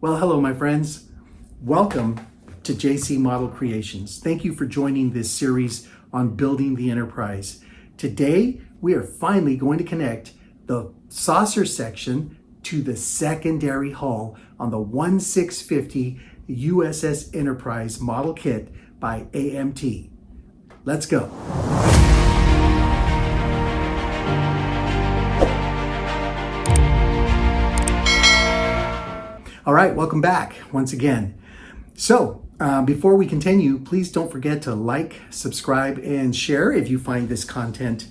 Well, hello, my friends. Welcome to JC Model Creations. Thank you for joining this series on building the Enterprise. Today, we are finally going to connect the saucer section to the secondary hull on the 1650 USS Enterprise Model Kit by AMT. Let's go. All right, welcome back once again. So before we continue, please don't forget to like, subscribe, and share if you find this content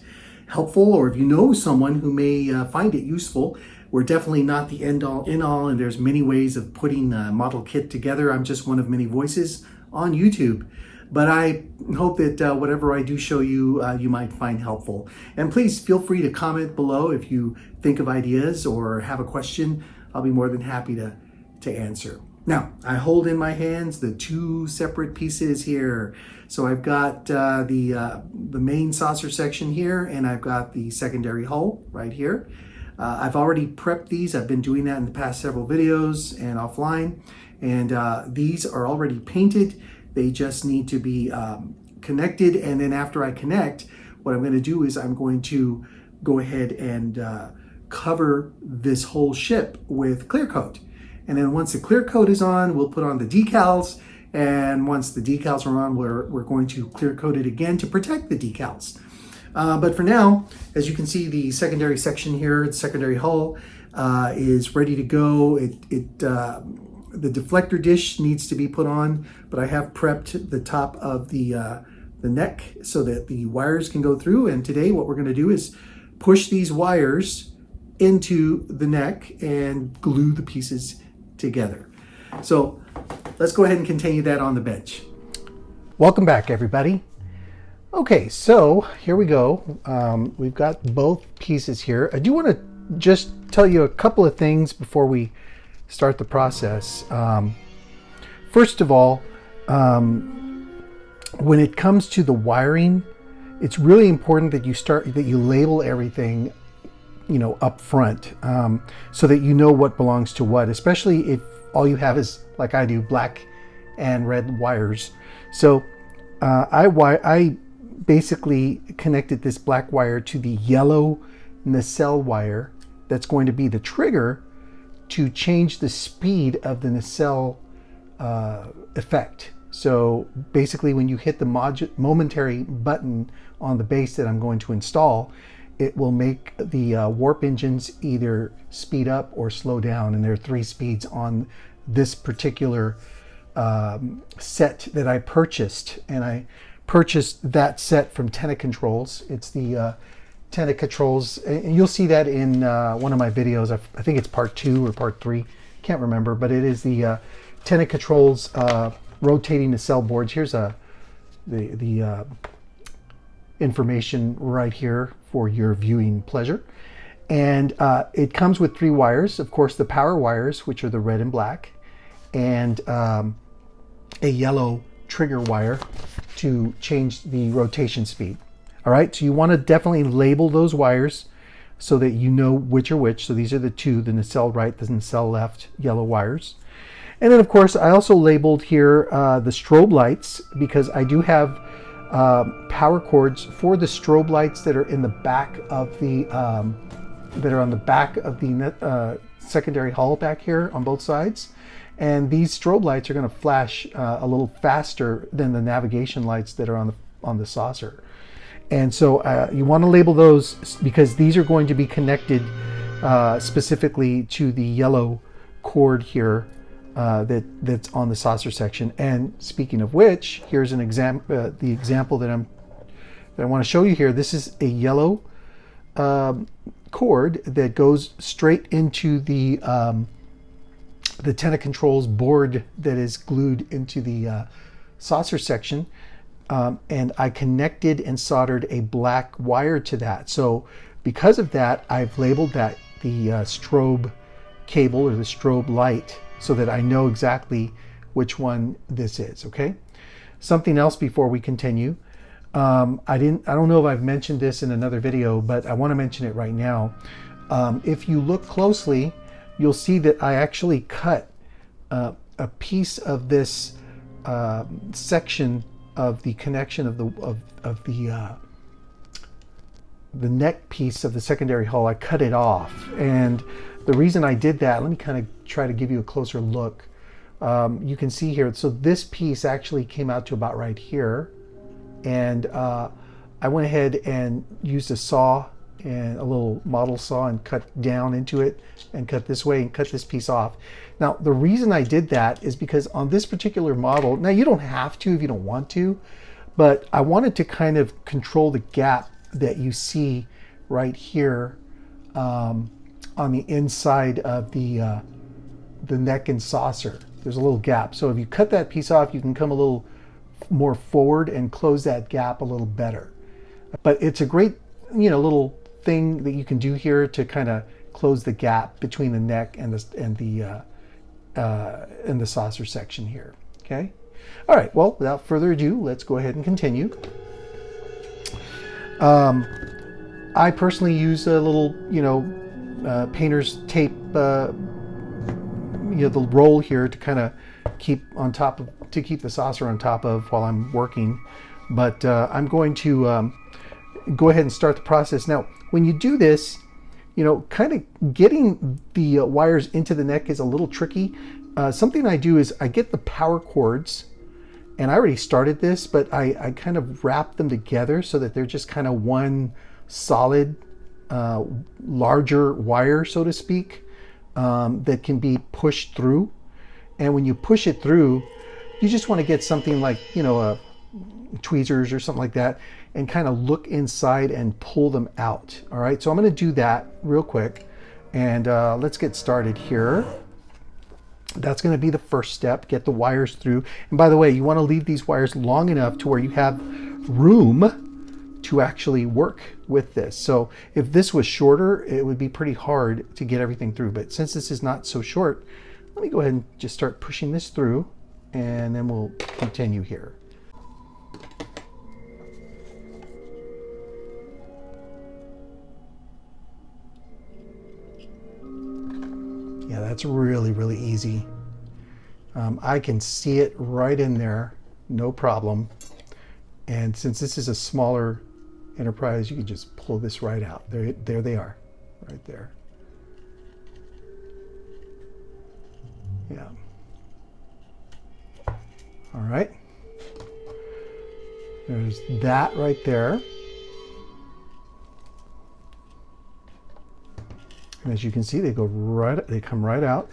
helpful or if you know someone who may find it useful. We're definitely not the end all in all, and there's many ways of putting a model kit together. I'm just one of many voices on YouTube. But I hope that whatever I do show you, you might find helpful. And please feel free to comment below if you think of ideas or have a question. I'll be more than happy to answer. Now, I hold in my hands the two separate pieces here. So I've got the main saucer section here, and I've got the secondary hull right here. I've already prepped these. I've been doing that in the past several videos and offline. And these are already painted. They just need to be connected. And then after I connect, what I'm going to do is I'm going to go ahead and cover this whole ship with clear coat. And then once the clear coat is on, we'll put on the decals. And once the decals are on, we're going to clear coat it again to protect the decals. But for now, as you can see, the secondary section here, the secondary hull, is ready to go. The deflector dish needs to be put on, but I have prepped the top of the neck so that the wires can go through. And today what we're going to do is push these wires into the neck and glue the pieces together. So let's go ahead and continue that on the bench. Welcome back, everybody. Okay, so here we go. We've got both pieces here. I do want to just tell you a couple of things before we start the process. First of all, when it comes to the wiring, it's really important that you label everything up front, so that you know what belongs to what, especially if all you have is, like I do, black and red wires. So I basically connected this black wire to the yellow nacelle wire that's going to be the trigger to change the speed of the nacelle effect. So basically when you hit the momentary button on the base that I'm going to install, it will make the warp engines either speed up or slow down. And there are 3 speeds on this particular set that I purchased. And I purchased that set from Tenna Controls. It's the Tenna Controls, and you'll see that in one of my videos. I think it's part 2 or part 3, can't remember, but it is the Tenna Controls rotating nacelle boards. Here's the information right here for your viewing pleasure. And it comes with 3 wires, of course, the power wires, which are the red and black, and a yellow trigger wire to change the rotation speed. All right, so you want to definitely label those wires so that you know which are which. So these are the 2, the nacelle right, the nacelle left yellow wires. And then of course I also labeled here the strobe lights, because I do have power cords for the strobe lights that are in the back of the secondary hull back here on both sides. And these strobe lights are going to flash a little faster than the navigation lights that are on the saucer. And so you want to label those because these are going to be connected specifically to the yellow cord here that's on the saucer section. And speaking of which, here's an example. The example that I want to show you here. This is a yellow cord that goes straight into the Tenna Controls board that is glued into the saucer section. And I connected and soldered a black wire to that. So because of that, I've labeled that the strobe cable or the strobe light, so that I know exactly which one this is. Okay. Something else before we continue. I don't know if I've mentioned this in another video, but I want to mention it right now. If you look closely, you'll see that I actually cut a piece of this section of the connection of the neck piece of the secondary hull. I cut it off, and the reason I did that, let me kind of try to give you a closer look. You can see here, so this piece actually came out to about right here, and I went ahead and used a saw and a little model saw and cut down into it and cut this way and cut this piece off. Now, the reason I did that is because on this particular model, now you don't have to if you don't want to, but I wanted to kind of control the gap that you see right here on the inside of the neck and saucer. There's a little gap. So if you cut that piece off, you can come a little more forward and close that gap a little better. But it's a great, little thing that you can do here to kind of close the gap between the neck and the saucer section here. Okay. All right. Well, without further ado, let's go ahead and continue. I personally use a little, painter's tape, the roll here to kind of keep the saucer on top of while I'm working. But I'm going to go ahead and start the process. Now, when you do this, kind of getting the wires into the neck is a little tricky. Something I do is I get the power cords, and I already started this, but I kind of wrap them together so that they're just kind of one solid, larger wire, so to speak, that can be pushed through. And when you push it through, you just want to get something like, tweezers or something like that, and kind of look inside and pull them out. All right, so I'm going to do that real quick, and let's get started here. That's going to be the first step, get the wires through. And by the way, you want to leave these wires long enough to where you have room to actually work with this. So if this was shorter, it would be pretty hard to get everything through. But since this is not so short, let me go ahead and just start pushing this through, and then we'll continue here. Yeah, that's really, really easy. I can see it right in there, no problem. And since this is a smaller Enterprise, you can just pull this right out. There they are, right there. Yeah. All right. There's that right there. And as you can see, they come right out.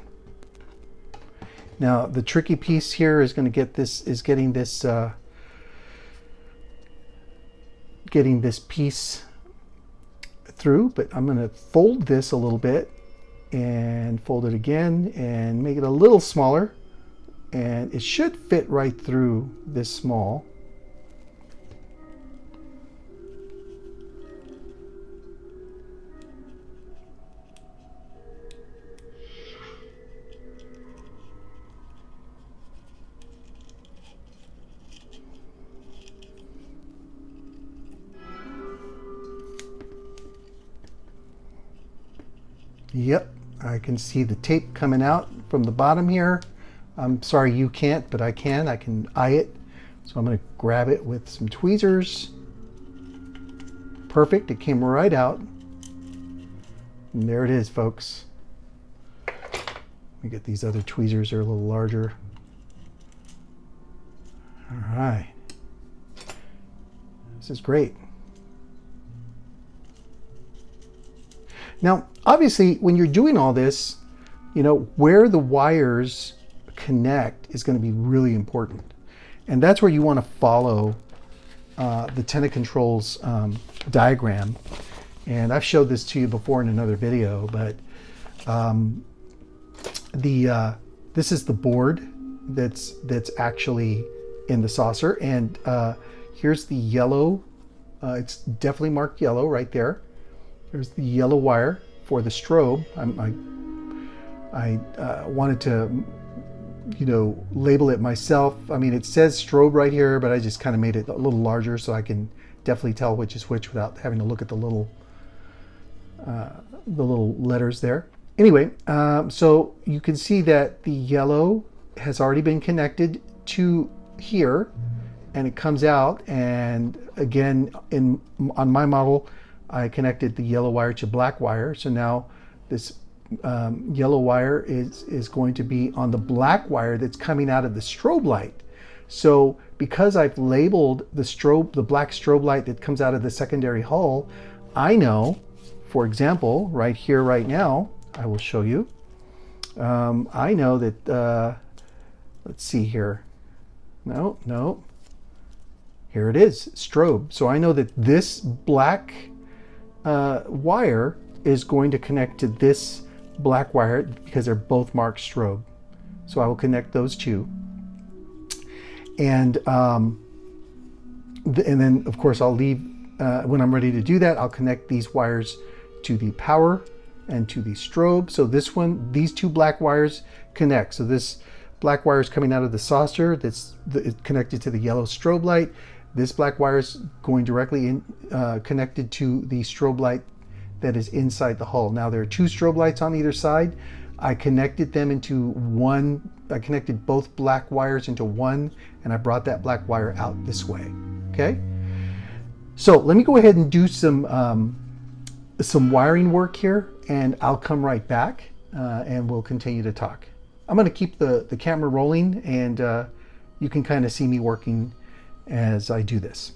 Now the tricky piece here is getting this piece through, but I'm going to fold this a little bit and fold it again and make it a little smaller, and it should fit right through this small. Yep, I can see the tape coming out from the bottom here. I'm sorry you can't, but I can. I can eye it. So I'm going to grab it with some tweezers. Perfect, it came right out. And there it is, folks. Let me get these other tweezers, they're a little larger. All right. This is great. Now, obviously, when you're doing all this, where the wires connect is going to be really important. And that's where you want to follow the Tenna Controls diagram. And I've showed this to you before in another video, but this is the board that's actually in the saucer. And here's the yellow. It's definitely marked yellow right there. There's the yellow wire for the strobe. I wanted to, label it myself. I mean, it says strobe right here, but I just kind of made it a little larger so I can definitely tell which is which without having to look at the little letters there. Anyway, so you can see that the yellow has already been connected to here, and it comes out, and again, on my model, I connected the yellow wire to black wire. So now this yellow wire is going to be on the black wire that's coming out of the strobe light. So because I've labeled the black strobe light that comes out of the secondary hull, I know, for example, right here, right now, I will show you. I know that, let's see here. No. Here it is, strobe. So I know that this black wire is going to connect to this black wire because they're both marked strobe. So I will connect those two. And then of course I'll leave, when I'm ready to do that, I'll connect these wires to the power and to the strobe. So these two black wires connect. So this black wire is coming out of the saucer that's connected to the yellow strobe light. This black wire is going directly connected to the strobe light that is inside the hull. Now there are two strobe lights on either side. I connected them into one. I connected both black wires into one, and I brought that black wire out this way. Okay. So let me go ahead and do some wiring work here, and I'll come right back and we'll continue to talk. I'm going to keep the camera rolling, and you can kind of see me working as I do this.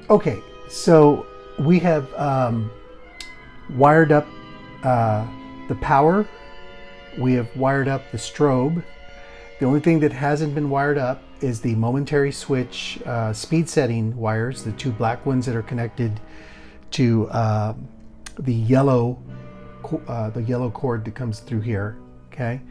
Okay, so we have wired up the power. We have wired up the strobe. The only thing that hasn't been wired up is the momentary switch speed setting wires, the two black ones that are connected to the yellow cord that comes through here. Okay,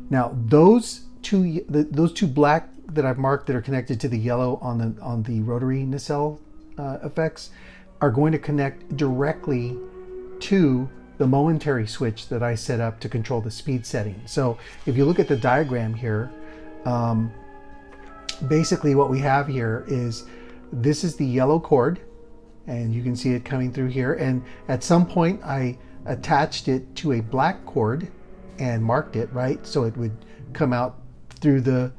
now those two black that I've marked that are connected to the yellow on the rotary nacelle effects are going to connect directly to the momentary switch that I set up to control the speed setting. So if you look at the diagram here, basically what we have here is this is the yellow cord, and you can see it coming through here, and at some point I attached it to a black cord and marked it, right, so it would come out through the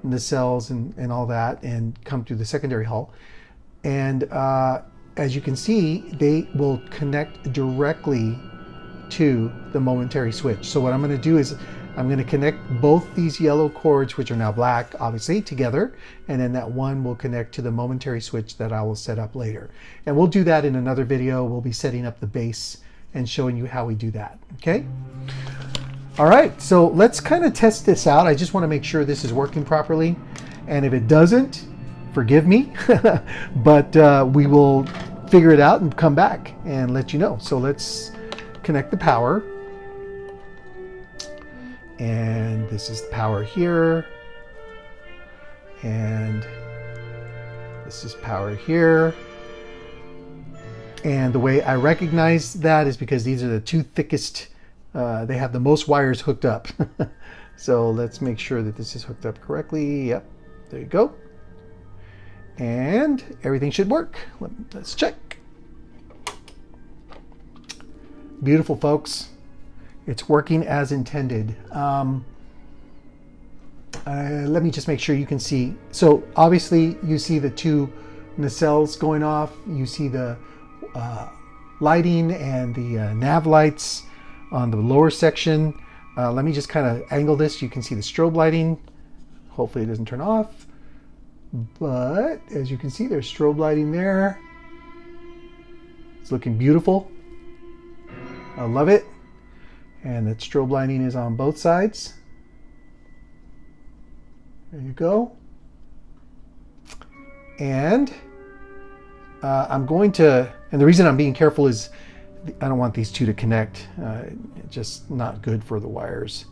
nacelles and all that, and come through the secondary hull. And as you can see, they will connect directly to the momentary switch. So what I'm going to do is I'm going to connect both these yellow cords, which are now black, obviously, together, and then that one will connect to the momentary switch that I will set up later. And we'll do that in another video. We'll be setting up the base and showing you how we do that. Okay. All right, so let's kind of test this out. I just want to make sure this is working properly. And if it doesn't, forgive me, but we will figure it out and come back and let you know. So let's connect the power. And this is the power here. And this is power here. And the way I recognize that is because these are the two thickest, they have the most wires hooked up. So let's make sure that this is hooked up correctly. Yep, there you go. And everything should work. Let's check. Beautiful, folks. It's working as intended. Let me just make sure you can see. So obviously you see the two nacelles going off. You see the lighting and the nav lights on the lower section. Let me just kind of angle this. You can see the strobe lighting. Hopefully it doesn't turn off. But as you can see, there's strobe lighting there. It's looking beautiful. I love it. And that strobe lighting is on both sides. There you go. And I'm going to, and the reason I'm being careful is I don't want these two to connect. It's just not good for the wires.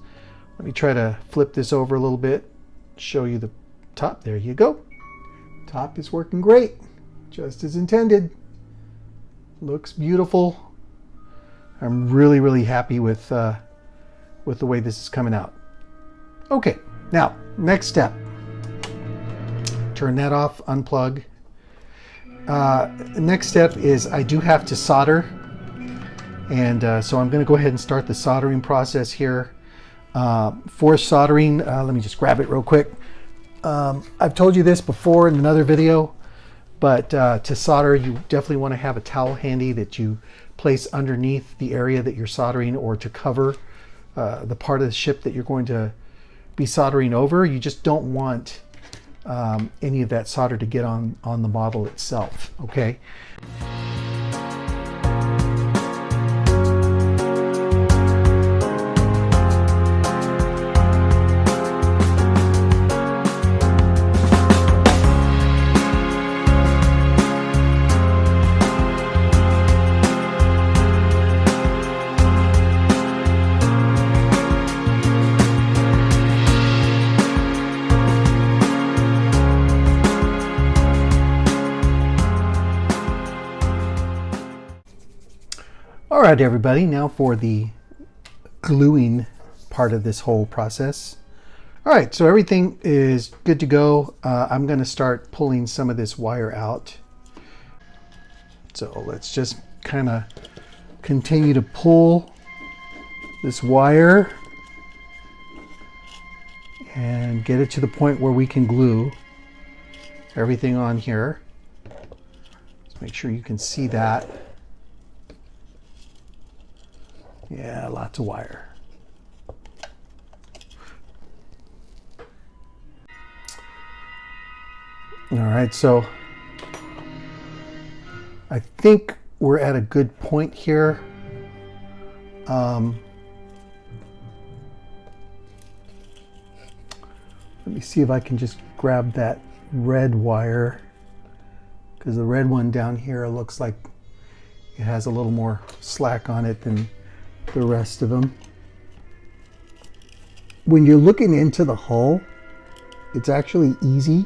Let me try to flip this over a little bit, show you the top. There you go. Top is working great, just as intended. Looks beautiful. I'm really, really happy with the way this is coming out. Okay, now, next step. Turn that off, unplug. Next step is I do have to solder. And so I'm going to go ahead and start the soldering process here. For soldering, let me just grab it real quick. I've told you this before in another video, but to solder, you definitely want to have a towel handy that you place underneath the area that you're soldering, or to cover the part of the ship that you're going to be soldering over. You just don't want any of that solder to get on the model itself, okay? All right, everybody, now for the gluing part of this whole process. All right, so everything is good to go. I'm going to start pulling some of this wire out. So let's just kind of continue to pull this wire and get it to the point where we can glue everything on here. Let's make sure you can see that. Yeah, lots of wire. All right, so I think we're at a good point here. Let me see if I can just grab that red wire, because the red one down here looks like it has a little more slack on it than the rest of them. When you're looking into the hull, it's actually easy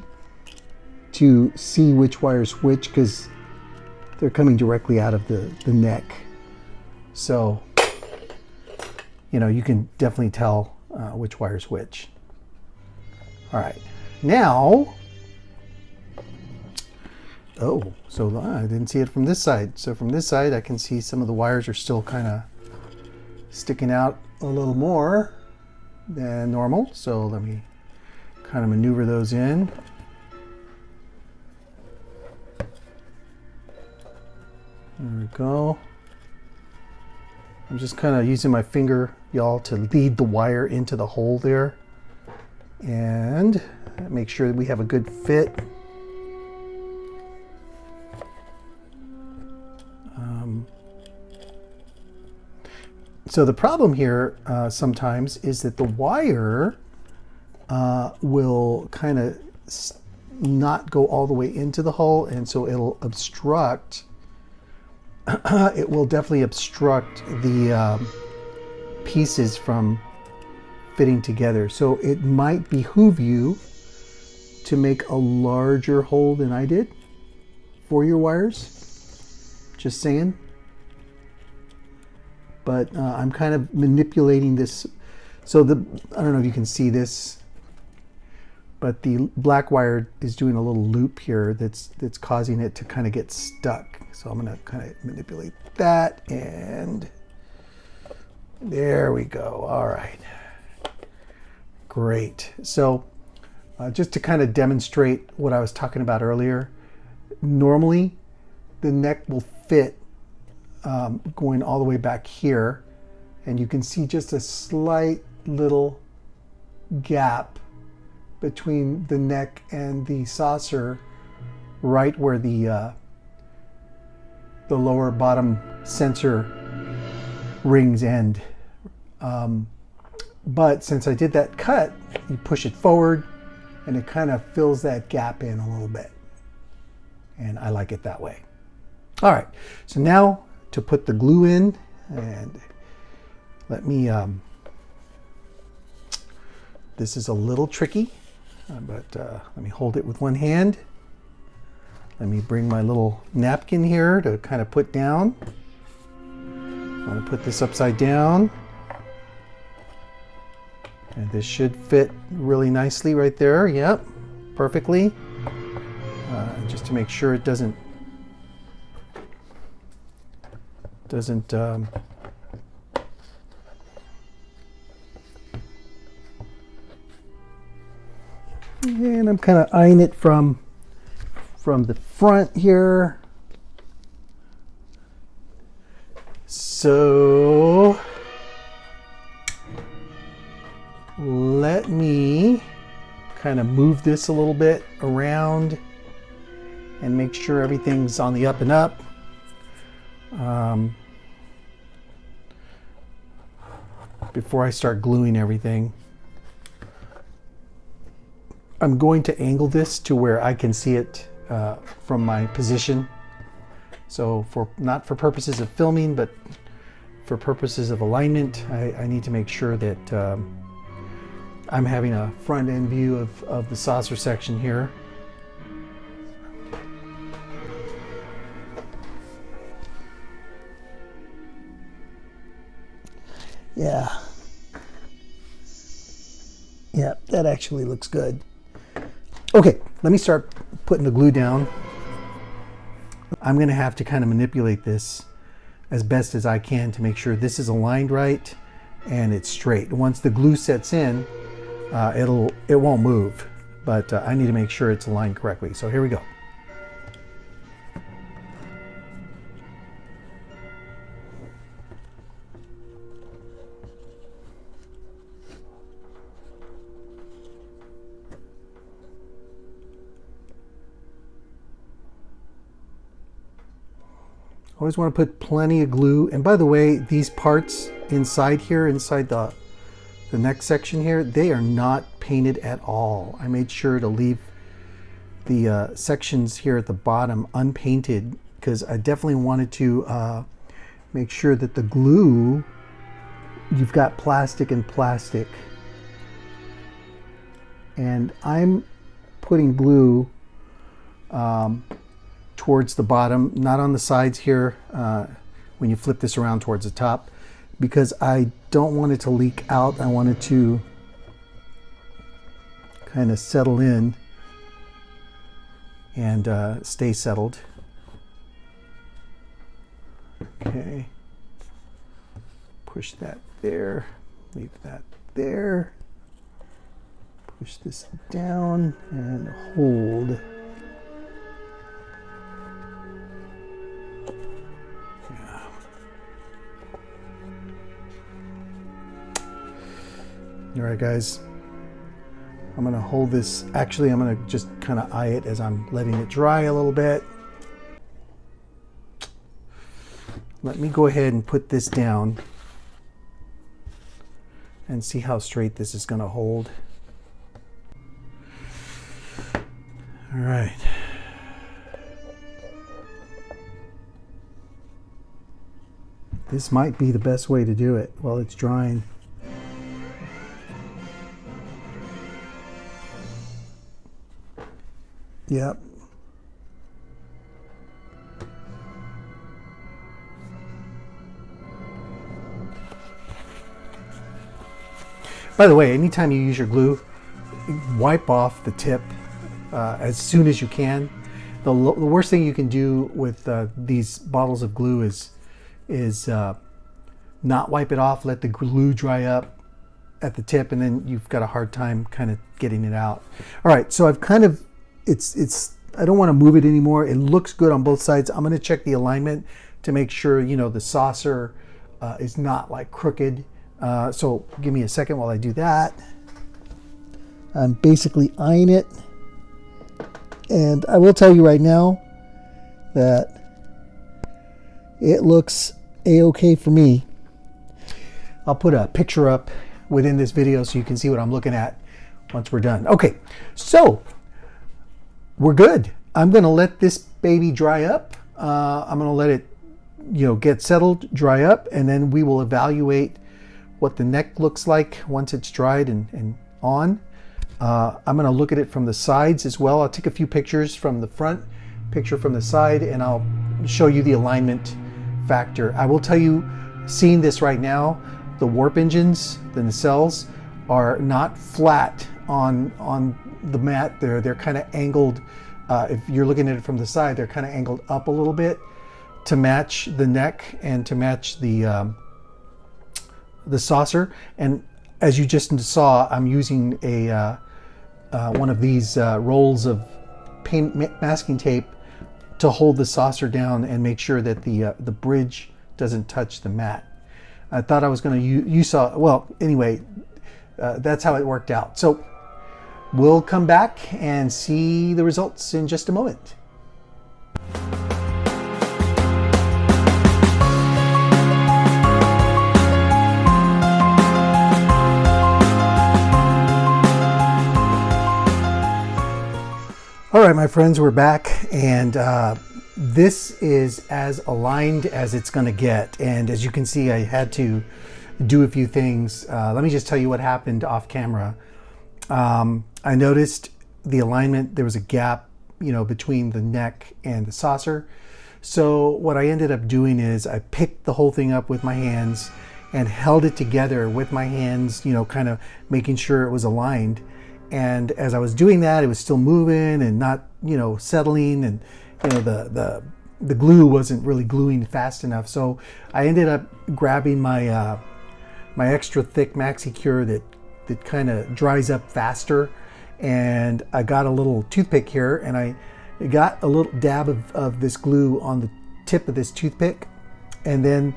to see which wire's which, because they're coming directly out of the neck. So, you know, you can definitely tell which wire's which. All right, now, oh, so I didn't see it from this side. So from this side, I can see some of the wires are still kind of sticking out a little more than normal. So let me kind of maneuver those in. There we go. I'm just kind of using my finger, y'all, to lead the wire into the hole there and make sure that we have a good fit. So the problem here sometimes is that the wire will kind of not go all the way into the hull, and so it'll obstruct. It will definitely obstruct the pieces from fitting together. So it might behoove you to make a larger hole than I did for your wires. Just saying. But I'm kind of manipulating this. So I don't know if you can see this, but the black wire is doing a little loop here that's causing it to kind of get stuck. So I'm going to kind of manipulate that, and there we go. All right, great. So just to kind of demonstrate what I was talking about earlier, normally the neck will fit going all the way back here, and you can see just a slight little gap between the neck and the saucer, right where the lower bottom sensor rings end. But since I did that cut, you push it forward and it kind of fills that gap in a little bit, and I like it that way. All right, so now to put the glue in, and let me, this is a little tricky, but let me hold it with one hand. Let me bring my little napkin here to kind of put down. I'm going to put this upside down. And this should fit really nicely right there. Yep, perfectly. Just to make sure it doesn't and I'm kind of eyeing it from the front here. So let me kind of move this a little bit around and make sure everything's on the up and up. Before I start gluing everything, I'm going to angle this to where I can see it from my position. So not for purposes of filming, but for purposes of alignment, I need to make sure that I'm having a front end view of the saucer section here. Yeah. Yeah, that actually looks good. Okay, let me start putting the glue down. I'm going to have to kind of manipulate this as best as I can to make sure this is aligned right and it's straight. Once the glue sets in, it won't move, but I need to make sure it's aligned correctly. So here we go. Always want to put plenty of glue. And by the way, these parts inside here, inside the next section here, they are not painted at all. I made sure to leave the sections here at the bottom unpainted because I definitely wanted to make sure that the glue, you've got plastic and plastic. And I'm putting glue towards the bottom, not on the sides here when you flip this around towards the top, because I don't want it to leak out. I want it to kind of settle in and stay settled. Okay, push that there, leave that there, push this down and hold. All right, guys, I'm gonna hold this. Actually, I'm gonna just kind of eye it as I'm letting it dry a little bit. Let me go ahead and put this down and see how straight this is gonna hold. All right. This might be the best way to do it while it's drying. Yep. By the way, anytime you use your glue, wipe off the tip as soon as you can. The worst thing you can do with these bottles of glue is not wipe it off, let the glue dry up at the tip, and then you've got a hard time kind of getting it out. All right, so I've kind of, I don't want to move it anymore. It looks good on both sides. I'm going to check the alignment to make sure, you know, the saucer is not like crooked. So give me a second while I do that. I'm basically eyeing it. And I will tell you right now that it looks a-okay for me. I'll put a picture up within this video so you can see what I'm looking at once we're done. Okay, so we're good. I'm gonna let this baby dry up I'm going to let it, get settled, dry up, and then we will evaluate what the neck looks like once it's dried and on. I'm going to look at it from the sides as well. I'll take a few pictures from the front, picture from the side, and I'll show you the alignment factor. I will tell you, seeing this right now, the warp engines, the nacelles, are not flat on the mat. They're kind of angled. If you're looking at it from the side, they're kind of angled up a little bit to match the neck and to match the saucer. And as you just saw, I'm using a one of these rolls of paint masking tape to hold the saucer down and make sure that the bridge doesn't touch the mat. I thought I was going to you saw, well, anyway, that's how it worked out. So we'll come back and see the results in just a moment. All right, my friends, we're back, and this is as aligned as it's going to get. And as you can see, I had to do a few things. Let me just tell you what happened off camera. I noticed the alignment, there was a gap, between the neck and the saucer. So what I ended up doing is I picked the whole thing up with my hands and held it together with my hands, kind of making sure it was aligned. And as I was doing that, it was still moving and not, settling, and the glue wasn't really gluing fast enough. So I ended up grabbing my my extra thick Maxi Cure that kind of dries up faster, and I got a little toothpick here, and I got a little dab of this glue on the tip of this toothpick, and then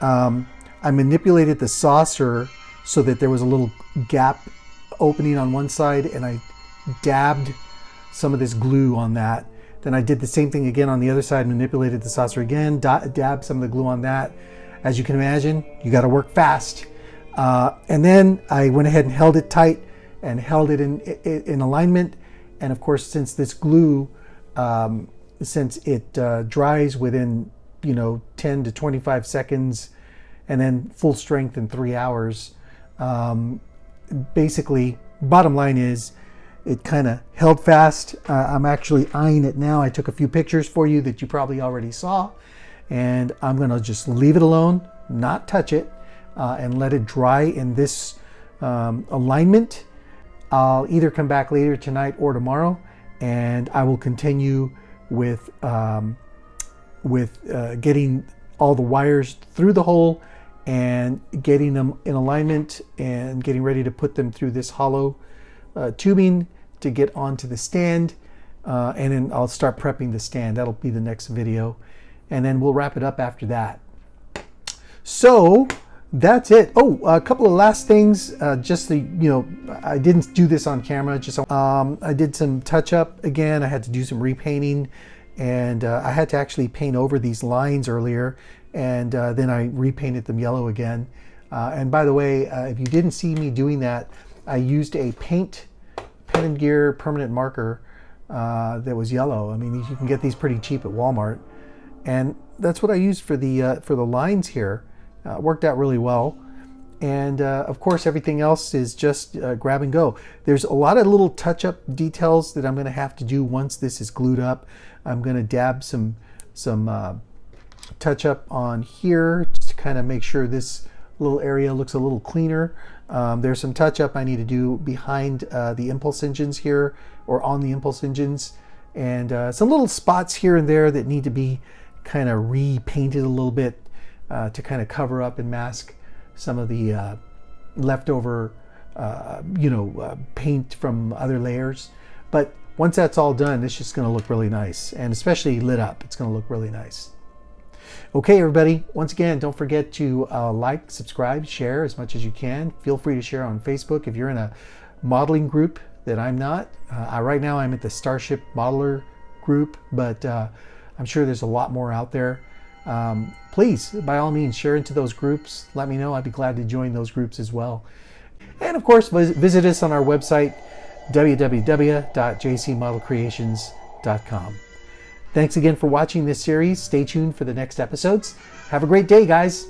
I manipulated the saucer so that there was a little gap opening on one side, and I dabbed some of this glue on that. Then I did the same thing again on the other side, manipulated the saucer again, dabbed some of the glue on that. As you can imagine, you got to work fast. And then I went ahead and held it tight and held it in alignment. And of course, since this glue, since it dries within 10 to 25 seconds and then full strength in 3 hours, basically, bottom line is it kind of held fast. I'm actually eyeing it now. I took a few pictures for you that you probably already saw, and I'm going to just leave it alone, not touch it, and let it dry in this alignment. I'll either come back later tonight or tomorrow, and I will continue with getting all the wires through the hole and getting them in alignment and getting ready to put them through this hollow tubing to get onto the stand. And then I'll start prepping the stand. That'll be the next video. And then we'll wrap it up after that. So that's it. Oh, a couple of last things. Just I didn't do this on camera. I did some touch up again. I had to do some repainting, and I had to actually paint over these lines earlier. And then I repainted them yellow again. And by the way, if you didn't see me doing that, I used a Pen and Gear permanent marker that was yellow. I mean, you can get these pretty cheap at Walmart. And that's what I used for the lines here. Worked out really well. And of course, everything else is just grab and go. There's a lot of little touch-up details that I'm going to have to do once this is glued up. I'm going to dab some touch up on here just to kind of make sure this little area looks a little cleaner. There's some touch up I need to do behind the impulse engines here, or on the impulse engines, and some little spots here and there that need to be kind of repainted a little bit to kind of cover up and mask some of the leftover paint from other layers. But once that's all done, it's just going to look really nice, and especially lit up, it's going to look really nice. Okay, everybody, once again, don't forget to like, subscribe, share as much as you can. Feel free to share on Facebook if you're in a modeling group that I'm not. Right now I'm at the Starship Modeler group, but I'm sure there's a lot more out there. Please, by all means, share into those groups. Let me know. I'd be glad to join those groups as well. And of course, visit us on our website, www.JCModelCreations.com. Thanks again for watching this series. Stay tuned for the next episodes. Have a great day, guys.